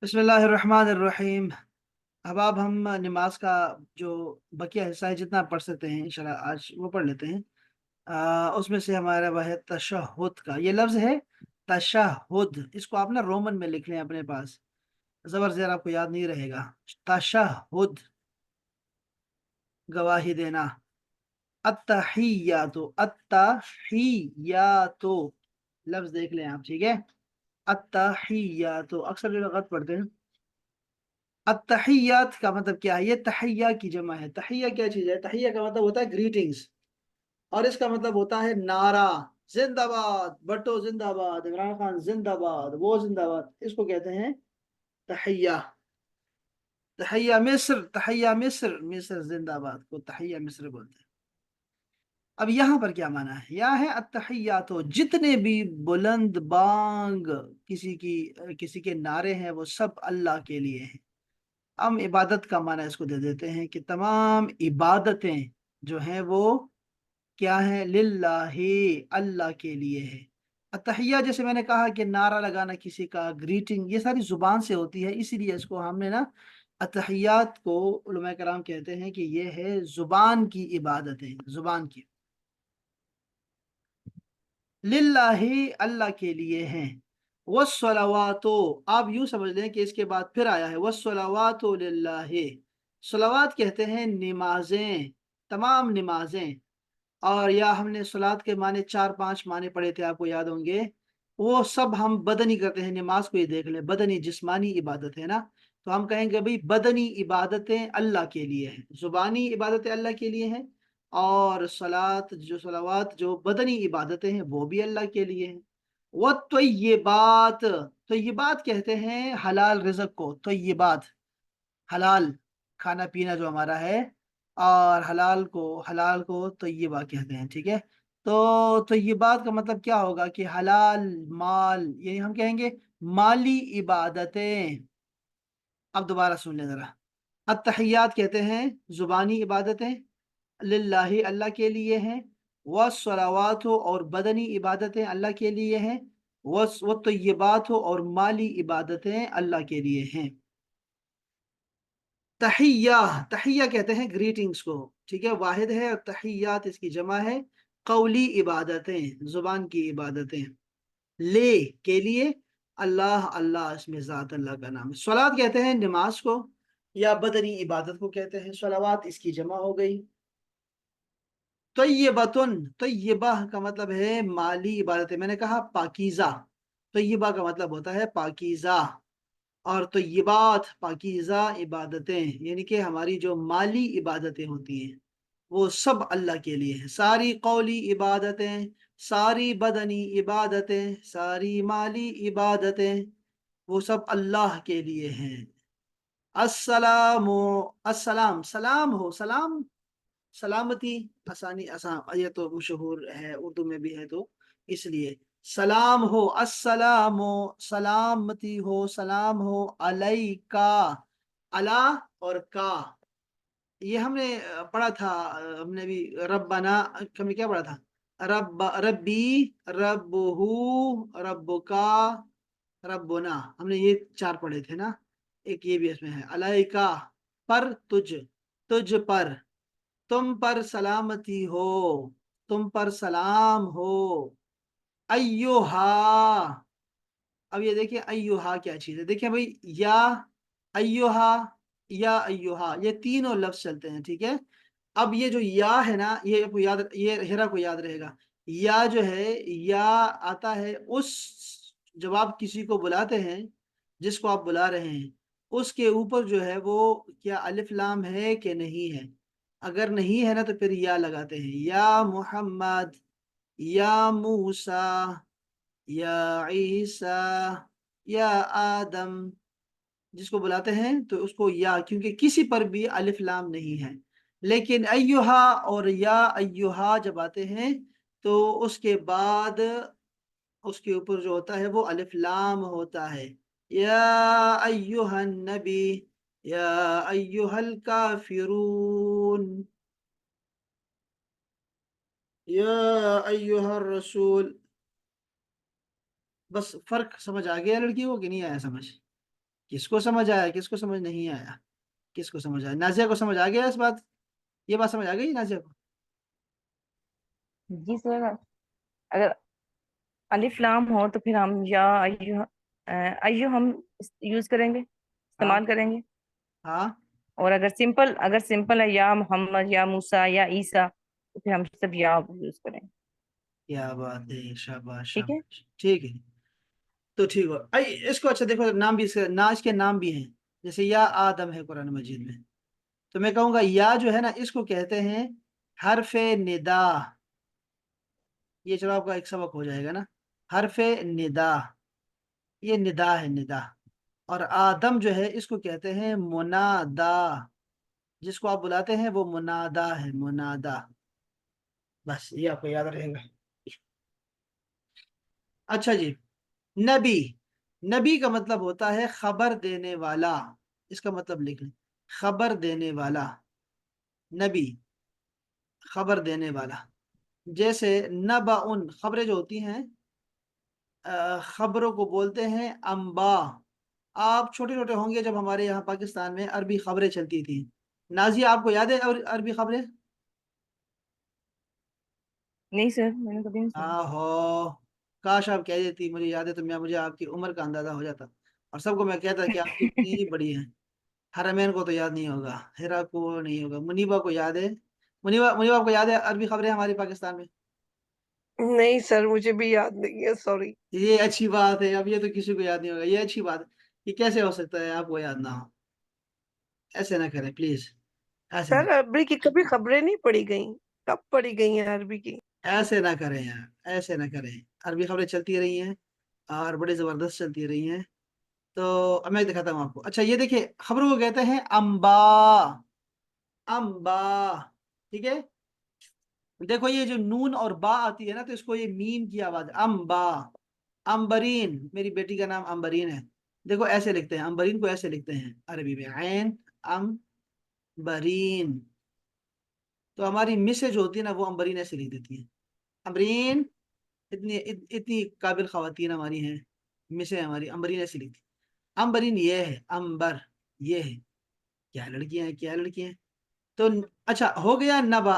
बिस्मिल्लाहिर्रहमानिर्रहीम। अब हम नमाज का जो बकिया हिस्सा है जितना पढ़ सकते हैं इंशाल्लाह आज वो पढ़ लेते हैं। उसमें से हमारा वह है तशहुद का ये लफ्ज़ है तशहुद। इसको आप ना रोमन में लिख लें अपने पास, ज़बर ज़ेर आपको याद नहीं रहेगा। तशहुद गवाही देना। अत्तहियातु अत्तहियातु लफ्ज़ देख लें आप, ठीक है। अत्तहियातु अक्सर लोग गलत पढ़ते हैं। अत्तहियात का मतलब क्या है? ये तहिया की जमा है। तहिया क्या चीज है? तहिया का मतलब होता है ग्रीटिंग्स, और इसका मतलब होता है नारा। जिंदाबाद भट्टो, जिंदाबाद इमरान खान, जिंदाबाद वो जिंदाबाद, इसको कहते हैं तहिया। तहिया मिस्र, तहिया मिस्र, मिस्र जिंदाबाद को तहिया मिस्र बोलते हैं। अब यहाँ पर क्या माना है? यहाँ है अत्तहियातो, जितने भी बुलंद बांग किसी के नारे हैं वो सब अल्लाह के लिए हैं। हम इबादत का माना इसको दे देते हैं कि तमाम इबादतें जो हैं वो क्या है? लिल्लाही, अल्लाह के लिए है। अतहिया जैसे मैंने कहा कि नारा लगाना किसी का, ग्रीटिंग, ये सारी जुबान से होती है, इसीलिए इसको हमने ना अतहियात को उलमा कराम कहते हैं कि ये है जुबान की इबादतें, जुबान की। लिल्लाही, अल्लाह के लिए हैं। वस्सलावातो, आप यूं समझ लें कि इसके बाद फिर आया है वस्सलावातो लिल्लाही। सलावात कहते हैं नमाजें, तमाम नमाजें। और या हमने सलात के माने चार पांच माने पढ़े थे, आपको याद होंगे। वो सब हम बदनी करते हैं। नमाज को ही देख लें, बदनी जिस्मानी इबादत है ना। तो हम कहेंगे भाई बदनी इबादतें अल्लाह के लिए हैं, जुबानी इबादतें अल्लाह के लिए हैं, और सलात जो सलावात जो बदनी इबादतें हैं वो भी अल्लाह के लिए हैं। वो तो ये बात कहते हैं हलाल रिज़्क को। तो ये बात हलाल खाना पीना जो हमारा है, और हलाल को तय्यबा कहते हैं, ठीक है। तो तय्यबात का मतलब क्या होगा कि हलाल माल, यानी हम कहेंगे माली इबादतें। अब दोबारा सुन लें जरा। अत्तहियात कहते हैं जुबानी इबादतें, लिल्लाही, अल्लाह के लिए हैं। वस्सलावात हो और बदनी इबादतें अल्लाह के लिए हैं। वो तय्यबात हो और माली इबादतें अल्लाह के लिए हैं। तहिया, तहिया कहते हैं ग्रीटिंग्स को, ठीक है। वाहिद है, और तहियात इसकी जमा है। कौली इबादतें, जुबान की इबादतें। ले के लिए, अल्लाह, अल्लाह इसमें ज़ात अल्लाह का नाम है। सलात कहते हैं नमाज को, या बदनी इबादत को कहते हैं। सलावात इसकी जमा हो गई। तय्यबतुन, तय्यबा का मतलब है माली इबादतें। मैंने कहा पाकीज़ा, तय्यबा का मतलब होता है पाकीज़ा। और तो ये बात पाकीज़ा इबादतें, यानी कि हमारी जो माली इबादतें होती हैं वो सब अल्लाह के लिए हैं। सारी कौली इबादतें, सारी बदनी इबादतें, सारी माली इबादतें, वो सब अल्लाह के लिए हैं। अस्सलामु, अस्सलाम, सलाम हो, सलाम सलामती, आसानी, आसान, ये तो मशहूर है, उर्दू में भी है, तो इसलिए सलाम हो, अस्सलामो, सलामती हो, सलाम हो अलैका। अला और का, ये हमने पढ़ा था। हमने भी रब्बना, कभी क्या पढ़ा था? रब्बी, रब्बुहू, रब्बुका, रब्बुना, हमने ये चार पढ़े थे ना। एक ये भी इसमें है अलैका, पर तुझ, तुझ पर, तुम पर सलामती हो, तुम पर सलाम हो। अय्युहा, अब ये देखिए अय्युहा क्या चीज है। देखिए भाई, या अय्युहा, या अय्युहा, ये तीनों लफ्ज चलते हैं, ठीक है। अब ये जो या है ना, ये आपको याद, ये हेरा को याद रहेगा। या जो है, या आता है उस, जब आप किसी को बुलाते हैं, जिसको आप बुला रहे हैं, उसके ऊपर जो है वो क्या अलिफ लाम है कि नहीं है। अगर नहीं है ना तो फिर या लगाते हैं। या मोहम्मद, या मूसा, या ईसा, या आदम, जिसको बुलाते हैं तो उसको या, क्योंकि किसी पर भी अलिफ लाम नहीं है। लेकिन अय्युहा और या अय्युहा जब आते हैं तो उसके बाद उसके ऊपर जो होता है वो अलिफ लाम होता है। या अय्युहन नबी, या अय्युहल काफिरून, या अय्युहर रसूल। बस फर्क समझ आ गया लड़कियों को कि नहीं आया समझ? किसको समझ आया, किसको समझ नहीं आया, किसको समझ आया? नाजिया को समझ आ गया इस बात, ये बात समझ आ गई नाजिया को? जी सर, अगर अलिफ लाम हो तो फिर हम या अय्यु, अय्यु हम यूज करेंगे, हाँ इस्तेमाल करेंगे। हाँ। और अगर सिंपल है या मोहम्मद या मूसा या ईसा, तो फिर हम सब या यूज करेंगे। क्या बात है, शाबाश ठीक है। शाबाश, ठीक है। तो ठीक हो आई इसको, अच्छा देखो नाम भी इसके, नाज के नाम भी हैं। जैसे या आदम है कुरान मजीद में, तो मैं कहूंगा या जो है ना, इसको कहते हैं हरफे निदा। ये चलो आपका एक सबक हो जाएगा ना, हरफे निदा, ये निदा है, निदा। और आदम जो है इसको कहते हैं मुनादा, जिसको आप बुलाते हैं वो मुनादा है, मुनादा। बस ये आपको याद रहेगा। अच्छा जी, नबी, नबी का मतलब होता है खबर देने वाला। इसका मतलब लिख लें, खबर देने वाला, नबी, खबर देने वाला। जैसे नबाउन, खबरें जो होती हैं, खबरों को बोलते हैं अम्बा। आप छोटे छोटे होंगे जब हमारे यहाँ पाकिस्तान में अरबी खबरें चलती थी। नाजिया आपको याद है अरबी खबरें? नहीं सर, मैंने कभी नहीं सुना। आहो, काश आप कह देती मुझे याद है, तो मैं, मुझे आपकी उम्र का अंदाजा हो जाता। और सबको मैं कहता कि आप कितनी बड़ी हैं। हरमैन को तो याद नहीं होगा, हिरा को नहीं होगा, मुनीबा को याद है। मुनीबा, मुनीबा को याद है अरबी खबरें हमारे पाकिस्तान में? नहीं सर, मुझे भी याद नहीं है, सॉरी। ये अच्छी बात है, अब ये तो किसी को याद नहीं होगा, ये अच्छी बात है। ये कैसे हो सकता है आपको याद ना हो? ऐसे ना करें प्लीज, ऐसे ना, सर अरबी की कभी खबरें नहीं पढ़ी गई, कब पढ़ी गई हैं अरबी की? ऐसे ना करें यार, ऐसे ना करें। अरबी खबरें चलती रही हैं, और बड़ी जबरदस्त चलती रही हैं। तो अब मैं दिखाता हूँ आपको। अच्छा ये देखिए, खबरों को कहते हैं अम्बा, अम्बा, ठीक है। देखो ये जो नून और बा आती है ना, तो इसको ये मीम की आवाज, अम्बा। अम्बरीन, मेरी बेटी का नाम अम्बरीन है। देखो ऐसे लिखते हैं, अम्बरीन को ऐसे लिखते हैं अरबी में, ऐन अम्बरीन। तो हमारी मिसेज होती है ना, वो अम्बरीन ऐसे लिख देती है, अम्बरीन। इतनी काबिल खवातीन हमारी हैं, मिसेज हमारी अम्बरीन ऐसे लिखती है। अम्बरीन ये है, अंबर ये है। क्या लड़कियां हैं, क्या लड़कियां हैं। तो अच्छा हो गया नबा।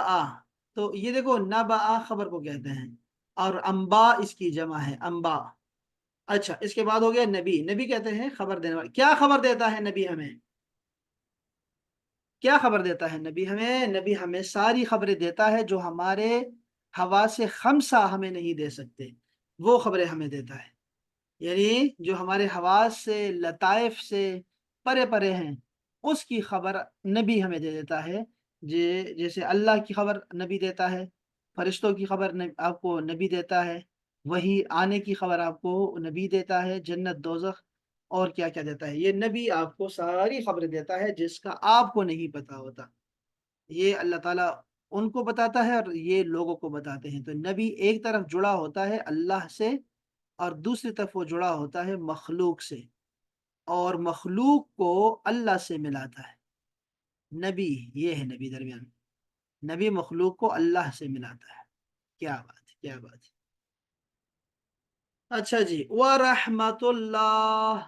तो ये देखो नबा खबर को कहते हैं, और अम्बा इसकी जमा है, अम्बा। अच्छा इसके बाद हो गया नबी, नबी कहते हैं खबर देने वाला। क्या खबर देता है नबी हमें, क्या खबर देता है नबी हमें? नबी हमें सारी खबरें देता है जो हमारे हवा से खमसा हमें नहीं दे सकते, वो खबरें हमें देता है। यानी जो हमारे हवास से, लताइफ से परे परे हैं, उसकी खबर नबी हमें दे देता है। जैसे अल्लाह की खबर नबी देता है, फरिश्तों की खबर आपको नबी देता है, वही आने की खबर आपको नबी देता है, जन्नत दोजख, और क्या क्या देता है। ये नबी आपको सारी खबरें देता है जिसका आपको नहीं पता होता। ये अल्लाह ताला उनको बताता है, और ये लोगों को बताते हैं। तो नबी एक तरफ जुड़ा होता है अल्लाह से, और दूसरी तरफ वो जुड़ा होता है मखलूक से, और मखलूक को अल्लाह से मिलाता है। नबी, ये है नबी दरमियान, नबी मखलूक को अल्लाह से मिलाता है। क्या बात है, क्या बात है। अच्छा जी, व रहमतुल्लाह,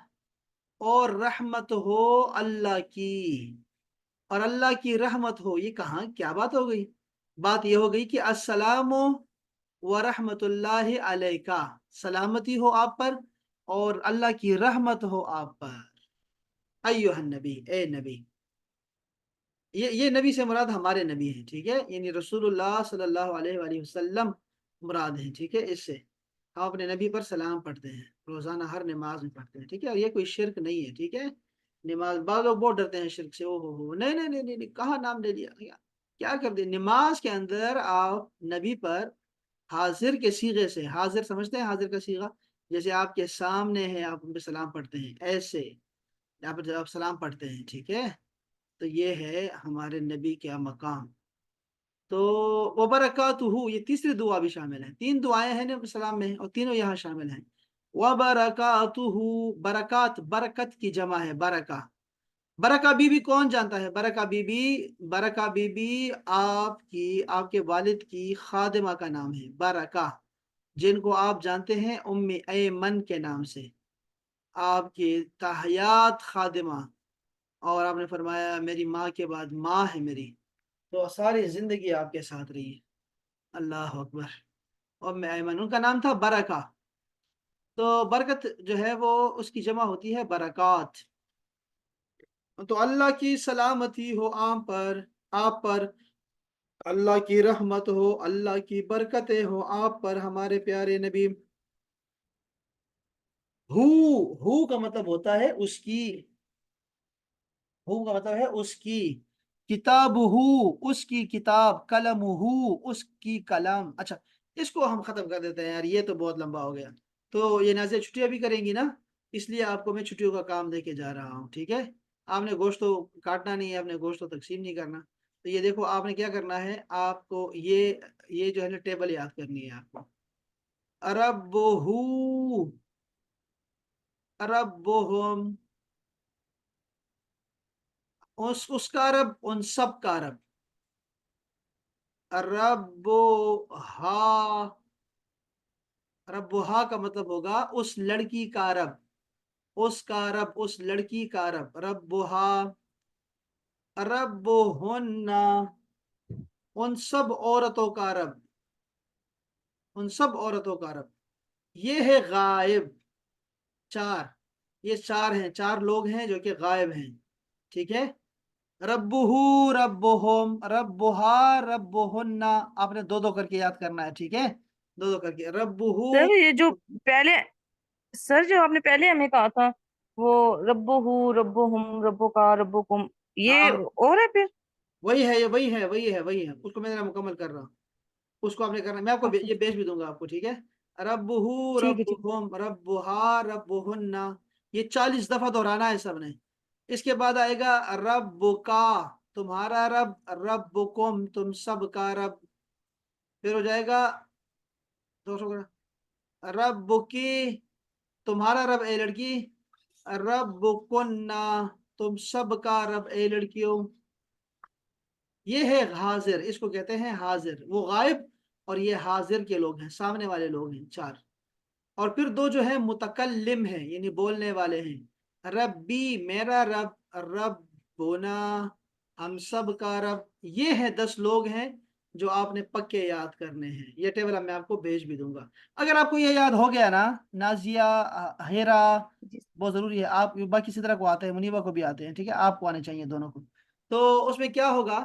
और रहमत हो अल्लाह की, और अल्लाह की रहमत हो। ये कहाँ क्या बात हो गई? बात ये हो गई कि अस्सलाम व रहमतुल्लाहि अलैका, सलामती हो आप पर, और अल्लाह की रहमत हो आप पर। अय्युहन नबी, ए नबी। ये नबी से मुराद हमारे नबी हैं, ठीक है, यानी रसूलुल्लाह सल्लल्लाहु अलैहि वसल्लम मुराद हैं, ठीक है। इससे हम अपने नबी पर सलाम पढ़ते हैं, रोजाना हर नमाज में पढ़ते हैं, ठीक है। और ये कोई शिरक नहीं है, ठीक है। नमाज, बाद लोग बहुत डरते हैं शिरक से, ओ हो, नहीं नहीं नहीं नहीं नहीं, कहाँ नाम ले लिया, क्या कर दिया। नमाज के अंदर आप नबी पर हाजिर के सीगे से, हाजिर समझते हैं हाजिर का सीगा, जैसे आपके सामने है आप उन पर सलाम पढ़ते हैं, ऐसे यहाँ पर जब आप सलाम पढ़ते हैं, ठीक है। तो ये है हमारे नबी का मकाम। तो वबरकातुहू, ये तीसरी दुआ भी शामिल है, तीन दुआएं हैं नबी सलाम में, और तीनों यहाँ शामिल हैं। वबरकातुहू, बरकात, बरकत की जमा है, बरका। बरका बीबी कौन जानता है? बरका बीबी, बरका बीबी आपकी, आपके वालिद की खादिमा का नाम है, बरका, जिनको आप जानते हैं उम्मे ऐमन के नाम से। آپ کی تحیات خادمہ، اور آپ نے فرمایا میری ماں کے بعد ماں ہے میری، تو ساری زندگی آپ کے ساتھ رہی ہے۔ اللہ اکبر۔ اور میں ایمن، ان کا نام تھا برکہ، تو برکت جو ہے وہ اس کی جمع ہوتی ہے برکات۔ تو اللہ کی سلامتی ہو آپ پر، اللہ کی رحمت ہو، اللہ کی برکتیں ہو آپ پر ہمارے پیارے نبی۔ ہو کا مطلب ہوتا ہے اس کی، ہو کا مطلب ہے اس کی، کتاب ہو اس کی کتاب، قلم ہو اس کی قلم۔ اچھا، اس کو ہم ختم کر دیتے ہیں یار، یہ تو بہت لمبا ہو گیا۔ تو یہ نازیہ چھٹیاں بھی کریں گی نا، اس لیے آپ کو میں چھٹیوں کا کام دے کے جا رہا ہوں، ٹھیک ہے؟ آپ نے گوشت تو کاٹنا نہیں ہے، آپ نے گوشت تو تقسیم نہیں کرنا۔ تو یہ دیکھو آپ نے کیا کرنا ہے، آپ کو یہ جو ہے نا ٹیبل یاد کرنی ہے آپ کو۔ رب ہو، ربہم، اس کا رب، ان سب کا رب۔ رب ہا، رب ہا کا مطلب ہوگا اس لڑکی کا رب، اس کا رب، اس لڑکی کا رب۔ رب ہا، رب ہننا، ان سب عورتوں کا رب، ان سب عورتوں کا رب۔ یہ ہے غائب، چار، یہ چار ہیں، چار لوگ ہیں جو کہ غائب ہیں، ٹھیک ہے؟ ربہو، ربہم، ربہا، ربہن، آپ نے دو دو کر کے یاد کرنا ہے، ٹھیک ہے؟ دو دو کر کے، ربہو۔ سر یہ جو پہلے، سر جو آپ نے پہلے ہمیں کہا تھا وہ ربو ہو، ربو ہم، ربو کا، ربو کم، یہ ہاں اور ہے پھر؟ وہی ہے، یہ وہی ہے، وہی ہے، وہی ہے، اس کو میں ذرا مکمل کر رہا ہوں، اس کو آپ نے کرنا، میں آپ کو اچھا یہ بیچ بھی دوں گا آپ کو، ٹھیک ہے؟ ربہو، ٹھیک ہے ٹھیک ربہم، ربہا، ربہن، یہ 40 دفعہ دہرانا ہے سب نے۔ اس کے بعد آئے گا رب کا، تمہارا رب، ربکم، تم سب کا رب۔ پھر ہو جائے گا رب کی، تمہارا رب اے لڑکی، رب کننا، تم سب کا رب اے لڑکیوں۔ یہ ہے حاضر، اس کو کہتے ہیں حاضر، وہ غائب اور یہ حاضر کے لوگ ہیں، سامنے والے لوگ ہیں، چار۔ اور پھر دو جو ہیں متکلم ہیں، یعنی بولنے والے ہیں، ربی میرا رب، ربنا ہم سب کا رب۔ یہ ہے 10 لوگ ہیں جو آپ نے پکے یاد کرنے ہیں، یہ ٹیبل میں آپ کو بھیج بھی دوں گا۔ اگر آپ کو یہ یاد ہو گیا نا، نازیہ، ہیرا، جی بہت ضروری ہے، آپ باقی کسی طرح کو آتے ہیں، منیبا کو بھی آتے ہیں، ٹھیک ہے؟ آپ کو آنے چاہیے دونوں کو۔ تو اس میں کیا ہوگا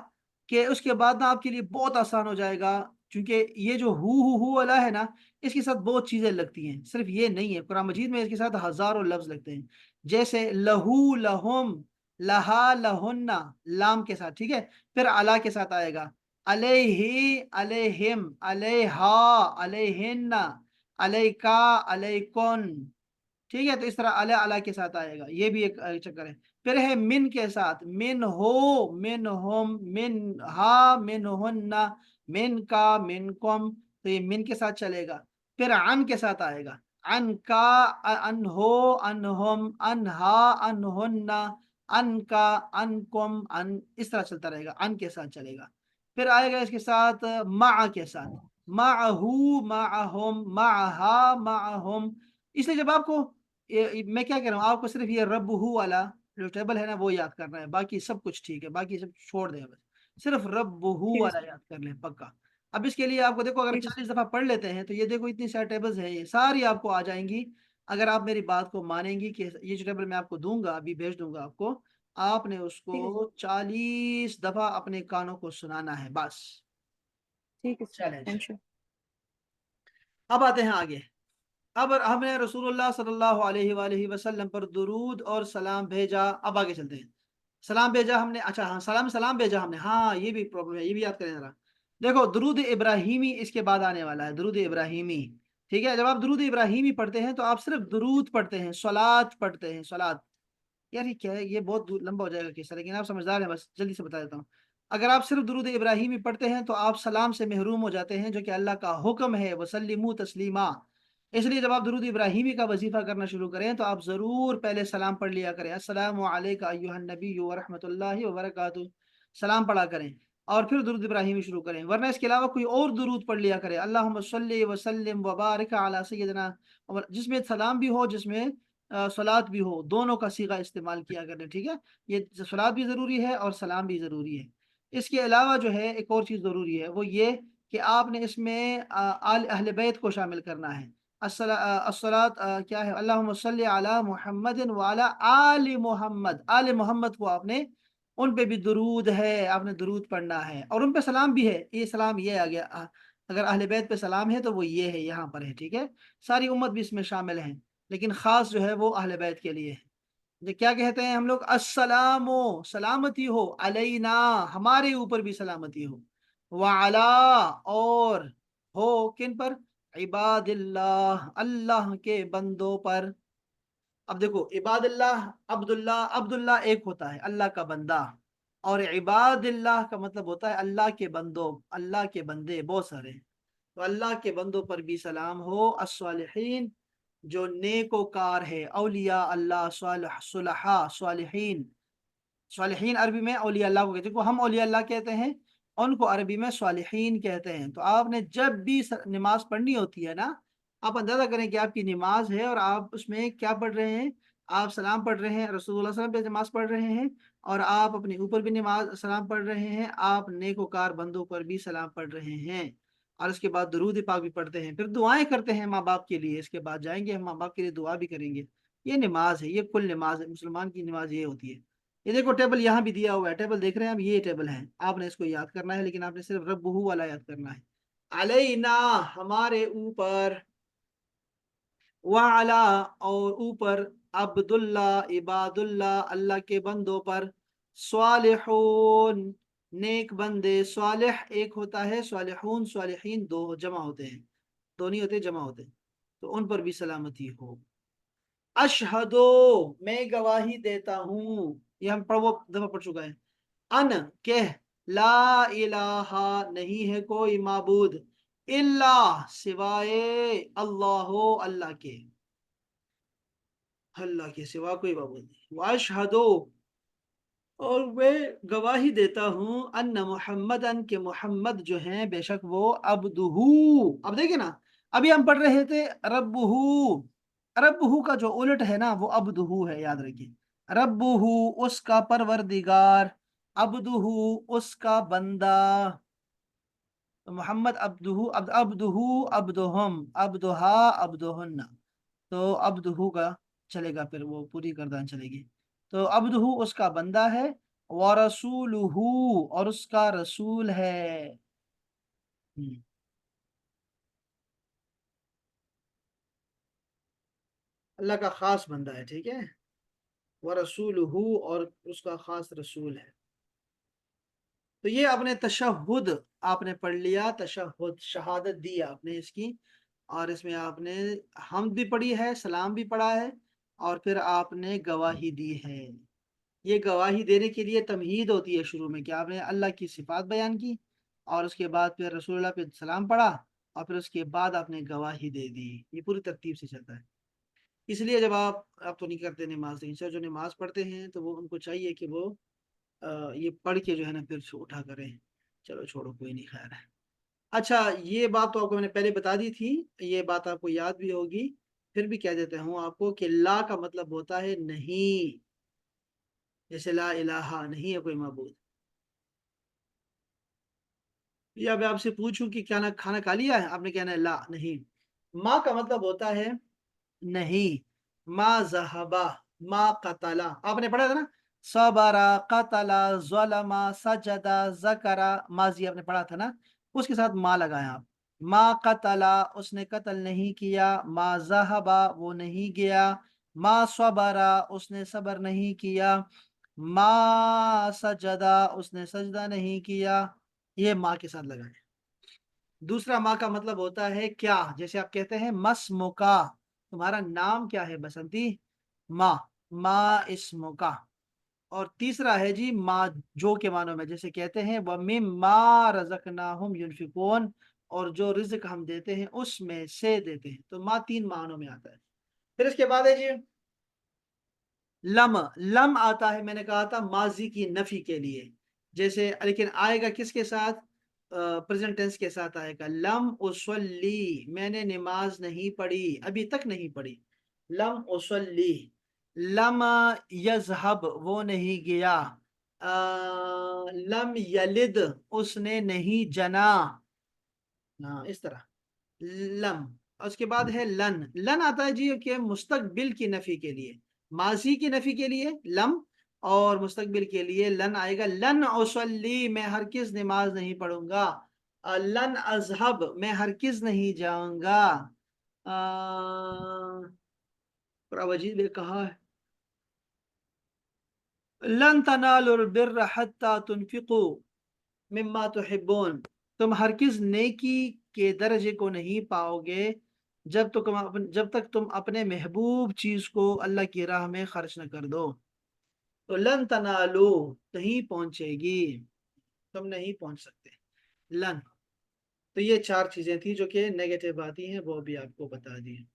کہ اس کے بعد نا آپ کے لیے بہت آسان ہو جائے گا، کیونکہ یہ جو ہو والا ہے نا، اس کے ساتھ بہت چیزیں لگتی ہیں، صرف یہ نہیں ہے، قرآن مجید میں اس کے ساتھ ہزاروں لفظ لگتے ہیں، جیسے لہو، لہم، لہا، لہنہ، لام کے ساتھ، ٹھیک ہے؟ پھر علا کے ساتھ آئے گا، علیہ، علیہم، علیہا، علیہن، علیکا، علیکن، ٹھیک ہے؟ تو اس طرح علیہ کے ساتھ آئے گا، یہ بھی ایک چکر ہے۔ پھر ہے من کے ساتھ، من ہو، من ہم، من ہا، من ہن، من کا، من کم، تو یہ من کے ساتھ چلے گا۔ پھر عن کے ساتھ آئے گا، عن کا، ان ہو، ان ہم، ان ہا، ان ہن، ان کا، ان کم، ان، اس طرح چلتا رہے گا، ان کے ساتھ چلے گا۔ پھر آئے گا اس کے ساتھ مع کے ساتھ، معہو، معہم، معہا، معہم۔ اس لیے جب آپ کو میں کیا کہہ رہا ہوں، آپ کو صرف یہ رب ہو والا جو ٹیبل ہے نا وہ یاد کرنا ہے، باقی سب کچھ ٹھیک ہے، باقی سب چھوڑ دیں، بس صرف رب ہو ٹھیک ہے والا سر، یاد کر لیں پکا۔ اب اس کے لیے آپ کو دیکھو، اگر ٹھیک ہے سر، 40 دفعہ پڑھ لیتے ہیں تو یہ دیکھو اتنی ساری ٹیبلز ہیں، یہ ساری آپ کو آ جائیں گی، اگر آپ میری بات کو مانیں گی کہ یہ جو ٹیبل میں آپ کو دوں گا، ابھی بھیج دوں گا آپ کو، آپ نے اس ٹھیک ہے سر، کو 40 دفعہ اپنے کانوں کو سنانا ہے بس۔ ٹھیک ہے سر، چیلنج۔ انشاء اب آتے ہیں آگے، اب ہم نے رسول اللہ صلی اللہ علیہ وآلہ وسلم پر درود اور سلام بھیجا، اب آگے چلتے ہیں۔ سلام بھیجا ہم نے، اچھا ہاں، سلام بھیجا ہم نے، ہاں یہ بھی پرابلم ہے، یہ بھی یاد کریں ذرا۔ دیکھو درود ابراہیمی اس کے بعد آنے والا ہے، درود ابراہیمی، ٹھیک ہے؟ جب آپ درود ابراہیمی پڑھتے ہیں تو آپ صرف درود پڑھتے ہیں، صلات پڑھتے ہیں، صلات۔ یار یہ کیا ہے، یہ بہت لمبا ہو جائے گا کس طرح، لیکن آپ سمجھدار ہیں، بس جلدی سے بتا دیتا ہوں۔ اگر آپ صرف درود ابراہیمی پڑھتے ہیں تو آپ سلام سے محروم ہو جاتے ہیں، جو کہ اللہ کا حکم ہے، وسلموا تسلیما۔ اس لیے جب آپ درود ابراہیمی کا وظیفہ کرنا شروع کریں تو آپ ضرور پہلے سلام پڑھ لیا کریں، السلام علیکم ایھا النبی ورحمۃ اللہ وبرکاتہ، سلام پڑھا کریں، اور پھر درود ابراہیمی شروع کریں، ورنہ اس کے علاوہ کوئی اور درود پڑھ لیا کریں، اللہم صلی وسلم وبارک علی سیدنا، جس میں سلام بھی ہو، جس میں सलात भी हो, दोनों का सीगा इस्तेमाल किया करें, ठीक है। ये सलात भी ज़रूरी है और सलाम भी ज़रूरी है। इसके अलावा जो है एक और चीज़ ज़रूरी है, वो ये कि आपने इसमें आल अहले बैत को शामिल करना है। अस्सलात क्या है, अल्लाहुम्मा सल्ली अला मुहम्मदिन व अला आले मोहम्मद, आले मोहम्मद को आपने, उन पे भी दुरूद है, आपने दुरूद पढ़ना है, और उन पे सलाम भी है। ये सलाम ये आ गया, अगर अहले बैत पे सलाम है तो वो ये है, यहाँ पर है, ठीक है। सारी उम्मत भी इसमें शामिल है, लेकिन ख़ास जो है वो अहले बैत के लिए है। ये क्या कहते हैं हम लोग, अस्सलामो, सलामती हो, अलैना, हमारे ऊपर भी सलामती हो, वाला, और हो किन पर, इबादिल्लाह, अल्लाह के बंदों पर। अब देखो, इबादिल्लाह, अब्दुल्ला, अब्दुल्ला एक होता है अल्लाह का बंदा, और इबादिल्लाह का मतलब होता है अल्लाह के बंदों, अल्लाह के बंदे बहुत सारे हैं। तो अल्लाह के बंदों पर भी सलाम हो, अस्सालिहीन, जो नेकोकार है, औलिया अल्लाह, सुलहा, सालिहीन। सालिहीन अरबी में औलिया अल्लाह को कहते हैं, को हम औलिया अल्लाह कहते हैं, उनको अरबी में सालिहीन कहते हैं। तो आपने जब भी नमाज पढ़नी होती है ना, आप अंदाजा करें कि आपकी नमाज है और आप उसमें क्या पढ़ रहे हैं, आप सलाम पढ़ रहे हैं, रसूलुल्लाह सल्लल्लाहु अलैहि वसल्लम पे नमाज पढ़ रहे हैं, और आप अपने ऊपर भी नमाज सलाम पढ़ रहे हैं, आप नेकोकार बंदों पर भी सलाम पढ़ रहे हैं, और इसके बाद दुरूद पाक भी पढ़ते हैं, फिर दुआएं करते हैं माँ बाप के लिए, इसके बाद जाएंगे हम माँ बाप के लिए दुआ भी करेंगे। ये नमाज है, ये कुल नमाज है, मुसलमान की नमाज ये होती है। ये देखो टेबल यहाँ भी दिया हुआ है, टेबल देख रहे हैं, अब ये टेबल है, आपने इसको याद करना है, लेकिन आपने सिर्फ रब्बुहु वाला याद करना है। अलैना, हमारे ऊपर, वाला, और ऊपर, अब्दुल्ला, इबादुल्ला, अल्लाह के बंदों पर, स्वालिहून, नेक बंदे, स्वालिह एक होता है, स्वालिहून स्वालिहीन दो जमा होते हैं, दो नहीं होते, जमा होते हैं, तो उन पर भी सलामती हो। अशहदो, मैं गवाही देता हूँ, ये हम वो दफा पढ़ चुका है। अन, कह, ला इलाहा, नहीं है कोई माबूद, इल्ला, सिवाय, अल्लाह, अल्लाह के, अल्लाह के सिवा कोई माबूद नहीं। वाशहदो, और मैं गवाही देता हूँ, अन्न मुहम्मदन, के मोहम्मद जो हैं बेशक वो अब्दुहू। अब देखिए ना, अभी हम पढ़ रहे थे रब्बुहू, रब्बुहू का जो उलट है ना वो अब्दुहू है, याद रखिए। रब्बुहू उसका परवरदिगार, अब्दुहू उसका बंदा। तो मोहम्मद अब्दुहू, अब्दुहू, अब्दुहुम, अब्दुहा, अब्दुहन्ना, तो अब्दुहू का चलेगा, फिर वो पूरी गर्दन चलेगी। तो अब्दुहू उसका बंदा है, व रसूलुहू, और उसका रसूल है। हम्म, अल्लाह का खास बंदा है, ठीक है, व रसूलुहू, और उसका खास रसूल है। तो ये आपने तशहुद आपने पढ़ लिया, तशहुद शहादत दी आपने इसकी, और इसमें आपने हमद भी पढ़ी है, सलाम भी पढ़ा है, और फिर आपने गवाही दी है। ये गवाही देने के लिए तमहीद होती है शुरू में, कि आपने अल्लाह की सिफात बयान की, और उसके बाद फिर रसूलुल्लाह पे सलाम पढ़ा, और फिर उसके बाद आपने गवाही दे दी। ये पूरी तरतीब से चलता है। इसलिए जब आप तो नहीं करते नमाज, लेकिन जो नमाज पढ़ते हैं तो वो उनको चाहिए कि वो ये पढ़ के जो है ना फिर उठा करें। चलो छोड़ो, कोई नहीं, खैर है। अच्छा, ये बात तो आपको मैंने पहले बता दी थी, ये बात आपको याद भी होगी, फिर भी कह देता हूँ आपको कि ला का मतलब होता है नहीं, जैसे ला इलाहा, नहीं है कोई माबूद। या मैं आपसे पूछूं कि क्या ना खाना खा लिया है, आपने कहना है ला, नहीं। माँ का मतलब होता है नहीं, माँ जहबा, माँ कतला, आपने पढ़ा था ना, सबरा, कतला, ज़लमा, सजदा, जकरा, माजी आपने पढ़ा था ना, उसके साथ माँ लगाया आप। माँ कतला, उसने कत्ल नहीं किया, माँ जहबा, वो नहीं गया, माँ सबरा, उसने सबर नहीं किया, माँ सजदा, उसने सजदा नहीं किया, ये माँ के साथ लगाए। दूसरा माँ का मतलब होता है क्या, जैसे आप कहते हैं मस्मुका, तुम्हारा नाम क्या है बसंती, माँ, माँ इस्मुका। और तीसरा है जी माँ जो के मानों में, जैसे कहते हैं व मिम्मा रज़क़नाहुम युनफिकून, और जो रिज्क हम देते हैं उसमें से देते हैं। तो माँ तीन मानों में आता है। फिर इसके बाद है जी लम, लम आता है, मैंने कहा था माजी की नफी के लिए, जैसे, लेकिन आएगा किसके साथ, प्रेजेंट टेंस के साथ आएगा, लम उसल्ली, मैंने नमाज नहीं पढ़ी, अभी तक नहीं पढ़ी। लम उसल्ली, लम यज़हब वो नहीं गया, लम यलिद उसने नहीं जना, हाँ इस तरह लम। और उसके बाद है लन, लन आता है जी कि मुस्तकबिल की नफी के लिए, माजी की नफी के लिए लम, और मुस्तकबिल के लिए लन आएगा। लन उसल्ली मैं हरगिज नमाज नहीं पढ़ूंगा, लन अजहब मैं हरगिज नहीं जाऊंगा। प्रवजी ने कहा है लन तनालुल बिर्र हत्ता तुनफिकू मिम्मा तुहिब्बून, तुम हरगिज नेकी के दर्जे को नहीं पाओगे जब तक तुम अपने महबूब चीज को अल्लाह की राह में खर्च न कर दो। तो लन तनालू नहीं पहुंचेगी, तुम नहीं पहुंच सकते, लन। तो ये चार चीजें थी जो कि नेगेटिव आती हैं, वो भी आपको बता दी।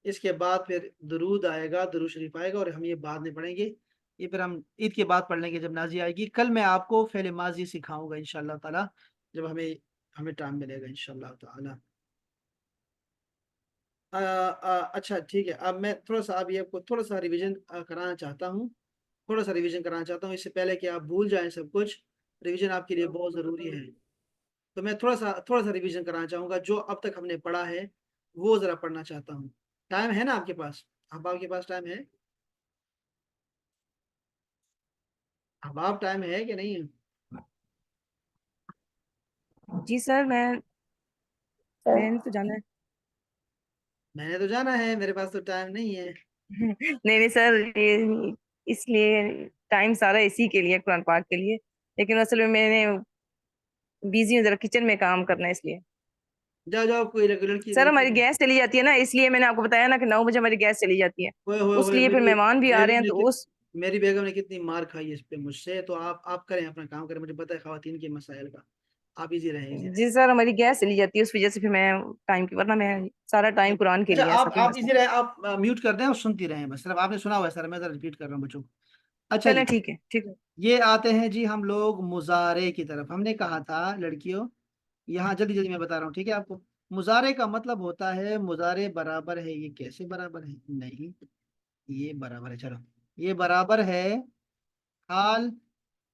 इसके बाद फिर दुरूद आएगा, दुरूद शरीफ आएगा, और हम ये बाद में पढ़ेंगे, ये फिर हम ईद के बाद पढ़ लेंगे जब नाजी आएगी। कल मैं आपको फेल माजी सिखाऊंगा इंशाल्लाह ताला, जब हमें हमें टाइम मिलेगा इंशाल्लाह ताला। अच्छा ठीक है, अब मैं थोड़ा सा अभी आपको थोड़ा सा रिवीजन कराना चाहता हूँ, थोड़ा सा रिवीजन कराना चाहता हूँ, इससे पहले कि आप भूल जाएं सब कुछ। रिवीजन आपके लिए बहुत ज़रूरी है, तो मैं थोड़ा सा रिवीजन कराना चाहूँगा, जो अब तक हमने पढ़ा है वो ज़रा पढ़ना चाहता हूँ। टाइम है ना आपके पास? अब आपके पास टाइम है? अब आप टाइम है कि नहीं है? जी सर, मैंने तो जाना है। मैंने तो जाना है, मेरे पास तो टाइम नहीं है। नहीं नहीं सर, ये इसलिए टाइम सारा इसी के लिए, कुरान पाक के लिए, लेकिन असल में मैंने बिजी हूँ, जरा किचन में काम करना है इसलिए। जाओ जाओ, कोई लड़की सर लड़की हमारी गैस चली जाती है ना, इसलिए मैंने आपको बताया ना कि 9 बजे हमारी गैस चली जाती है। उस होए लिए फिर मेरी मेहमान भी आ रहे बेगम हैं ने तो कित उस। मेरी बेगम ने कितनी मार खाई है इस पे मुझसे, तो आप करें अपना काम करें, मुझे पता है खवातीन के मसाइल का। आप इजी रहें, इजी रहें। जी सर, हमारी गैस चली जाती है, उस वजह से फिर मैं टाइम की, वरना मैं सारा टाइम कुरान के अच्छा, लिए, ऐसा कोई आप मसला इजी नहीं। रहे, आप म्यूट कर दें और सुनती रहें बस, सिर्फ आपने सुना हुआ है सर, मैं जरा रिपीट कर रहा हूँ बच्चों को। अच्छा चलें जी, ठीक है, ठीक है। ये आते हैं जी हम लोग मुजारे की तरफ। हमने कहा था लड़कियों, यहाँ जल्दी जल्दी मैं बता रहा हूँ ठीक है आपको। मुजारे का मतलब होता है, मुजारे बराबर है, ये कैसे बराबर है, नहीं ये बराबर है, चलो ये बराबर है हाल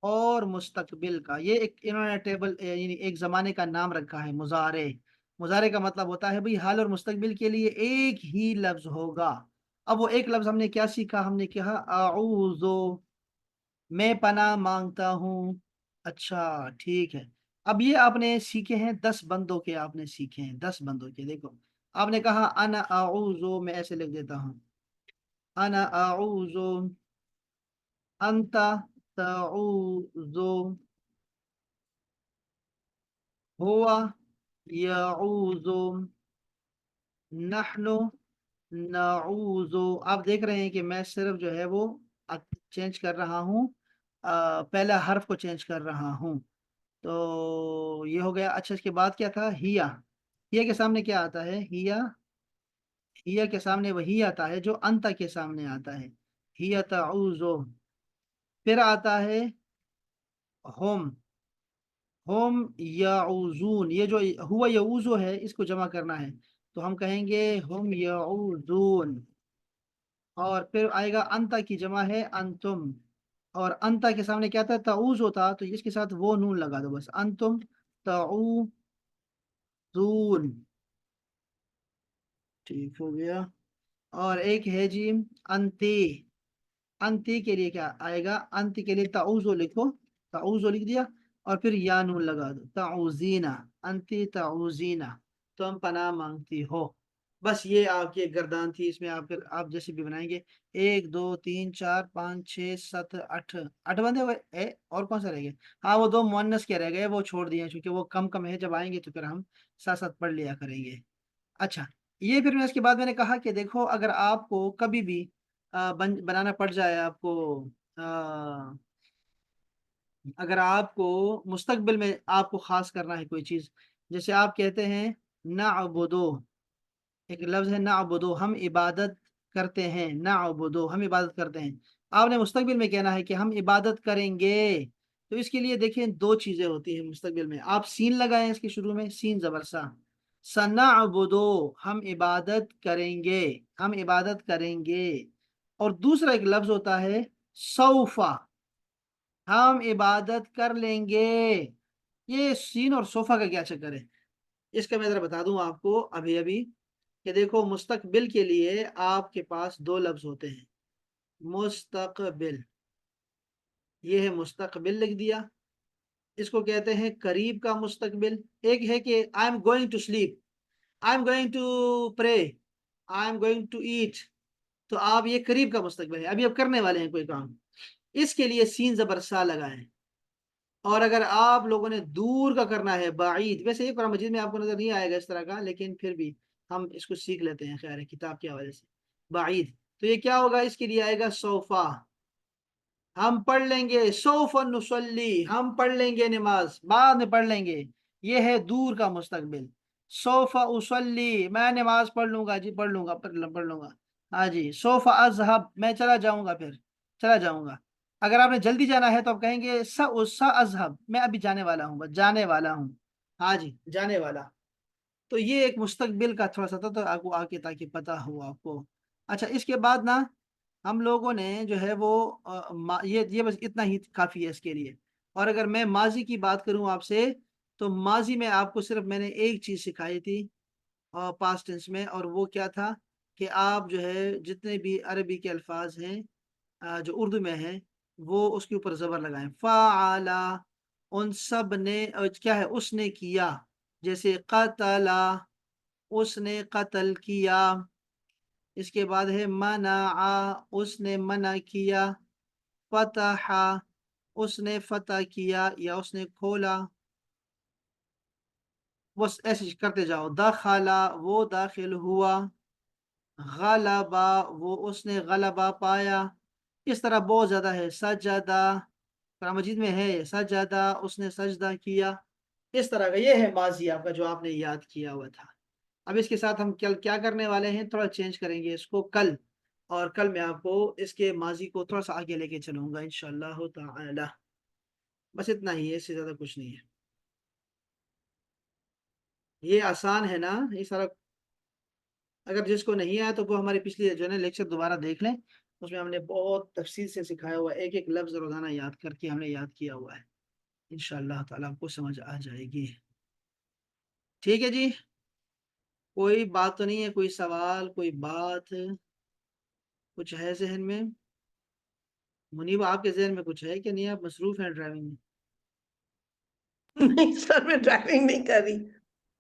और मुस्तकबिल का। ये एक इन्होंने टेबल यानी एक जमाने का नाम रखा है मुजारे। मुजारे का मतलब होता है भाई हाल और मुस्तकबिल के लिए एक ही लफ्ज होगा। अब वो एक लफ्ज हमने क्या सीखा, हमने कहा आऊज़ो, मैं पनाह मांगता हूँ। अच्छा ठीक है, अब ये आपने सीखे हैं 10 बंदों के, आपने सीखे हैं 10 बंदों के। देखो आपने कहा अना आऊज़ो, मैं ऐसे लिख देता हूँ, अना आऊज़ो, अंता ताऊज़ो, हुआ यऊज़ु, नहनु नऊज़ु। आप देख रहे हैं कि मैं सिर्फ जो है वो चेंज कर रहा हूँ, पहला हर्फ को चेंज कर रहा हूँ। तो ये हो गया। अच्छा इसके बाद क्या था, हिया, हिया के सामने क्या आता है, हिया, हिया के सामने वही आता है जो अंता के सामने आता है, हिया ताऊज़ु। फिर आता है होम, होम याऊजून, ये जो हुआ यऊजो है इसको जमा करना है, तो हम कहेंगे हम याऊजून। और फिर आएगा अंता की जमा है अंतुम, और अंता के सामने क्या था, ताऊज होता, तो इसके साथ वो नून लगा दो बस, अंतुम ताऊजून। ठीक हो गया। और एक है जी अंते, अंति के लिए क्या आएगा, अंत के लिए ताऊजो लिखो, ताऊजो लिख दिया, और फिर या नून लगा दो, ताऊजीना, अंति ताऊजीना, तो हम पनाह मांगती हो। बस ये आपकी एक गर्दान थी, इसमें आप फिर आप जैसे भी बनाएंगे, 1 2 3 4 5 6 7 8, 8 बंदे हुए और कौन सा रह गया, हाँ वो दो मुअन्नस के रह गए, वो छोड़ दिए क्योंकि वो कम कम है, जब आएंगे तो फिर हम साथ साथ पढ़ लिया करेंगे। अच्छा, ये फिर मैं इसके बाद मैंने कहा कि देखो अगर आपको कभी भी बनाना पड़ जाए आपको, आ, अगर आपको मुस्तकबिल में आपको खास करना है कोई चीज, जैसे आप कहते हैं ना अबुदो, एक लफ्ज है ना अबुदो, हम इबादत करते हैं, ना अबुदो हम इबादत करते हैं, आपने मुस्तकबिल में कहना है कि हम इबादत करेंगे। तो इसके लिए देखिए 2 चीजें होती हैं मुस्तकबिल में, आप सीन लगाएं इसके शुरू में, सीन जबर सा, सनाअबुदु, हम इबादत करेंगे, हम इबादत करेंगे। और दूसरा एक लफ्ज होता है सौफा, हम इबादत कर लेंगे। ये सीन और सोफा का क्या चक्कर है, इसका मैं जरा बता दूं आपको अभी अभी, कि देखो मुस्तकबिल के लिए आपके पास दो लफ्ज होते हैं। मुस्तकबिल, ये है मुस्तकबिल लिख दिया, इसको कहते हैं करीब का मुस्तकबिल। एक है कि I am going to sleep, I am going to pray, I am going to eat. तो आप ये करीब का मुस्तकबिल है, अभी आप करने वाले हैं कोई काम, इसके लिए सीन जबर सा लगाएं। और अगर आप लोगों ने दूर का करना है बाईद, वैसे ये कुरान मजीद में आपको नजर नहीं आएगा इस तरह का, लेकिन फिर भी हम इसको सीख लेते हैं, खैर है किताब की हवाले से। बाईद, तो ये क्या होगा, इसके लिए आएगा सोफा, हम पढ़ लेंगे। सौफा नुसल्ली, हम पढ़ लेंगे नमाज, बाद में पढ़ लेंगे। ये है दूर का मुस्तकबिल। सौफा उसल्ली, मैं नमाज पढ़ लूंगा जी, पढ़ लूंगा, पढ़ लूंगा। हाँ जी। सौफा अजहब, मैं चला जाऊंगा, फिर चला जाऊंगा। अगर आपने जल्दी जाना है तो आप कहेंगे सा अजहब, मैं अभी जाने वाला हूँ, बस जाने वाला हूँ। हाँ जी, जाने वाला। तो ये एक मुस्तकबिल का थोड़ा सा था, तो आपको आके ताकि पता हो आपको। अच्छा, इसके बाद ना हम लोगों ने जो है वो ये बस इतना ही काफ़ी है इसके लिए। और अगर मैं माजी की बात करूं आपसे, तो माजी में आपको सिर्फ मैंने एक चीज़ सिखाई थी पास्ट टेंस में, और वो क्या था कि आप जो है जितने भी अरबी के अल्फाज हैं जो उर्दू में हैं, वो उसके ऊपर ज़बर लगाएं। फ़ाला, उन सब ने क्या है, उसने किया। जैसे क़तला, उसने कत्ल किया। इसके बाद है मना, उसने मना किया। फतहा, उसने फतह किया या उसने खोला। बस ऐसे करते जाओ। दखला, वो दाखिल हुआ। गलबा, वो उसने गलबा पाया। इस तरह बहुत ज़्यादा है। सजदा, कुरान मजीद में है सजदा, उसने सजदा किया। इस तरह का ये है माजी आपका, जो आपने याद किया हुआ था। अब इसके साथ हम कल क्या करने वाले हैं, थोड़ा चेंज करेंगे इसको कल। और कल मैं आपको इसके माजी को थोड़ा सा आगे लेके चलूंगा इंशाअल्लाह ताला। बस इतना ही है, इससे ज़्यादा कुछ नहीं है। ये आसान है ना ये सारा। अगर जिसको नहीं आया तो वो हमारे पिछले जो है ना लेक्चर दोबारा देख लें, उसमें हमने बहुत तफसील से सिखाया हुआ है, एक एक लफ्ज़ रोज़ाना याद करके हमने याद किया हुआ है। इंशाअल्लाह ताला आपको समझ आ जाएगी। ठीक है जी, कोई बात तो नहीं है, कोई सवाल, कोई बात कुछ है जहन में? मुनीब, आपके जहन में कुछ है कि नहीं, आप मसरूफ हैं ड्राइविंग में? नहीं सर, मैं ड्राइविंग नहीं कर रही।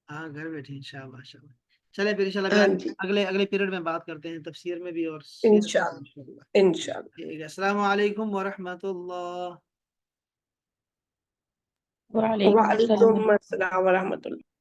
हाँ, घर बैठे, शाबाश शाबाश। चले फिर इंशाल्लाह हाँ फिर जी, अगले अगले पीरियड में बात करते हैं, तफसीर में भी और सीरत में भी इंशाल्लाह, इंशाल्लाह। इंशाल्लाह। ठीक है, अस्सलाम वालेकुम व रहमतुल्लाह। वालेकुम अस्सलाम। वालेकुम अस्सलाम व रहमतुल्लाह।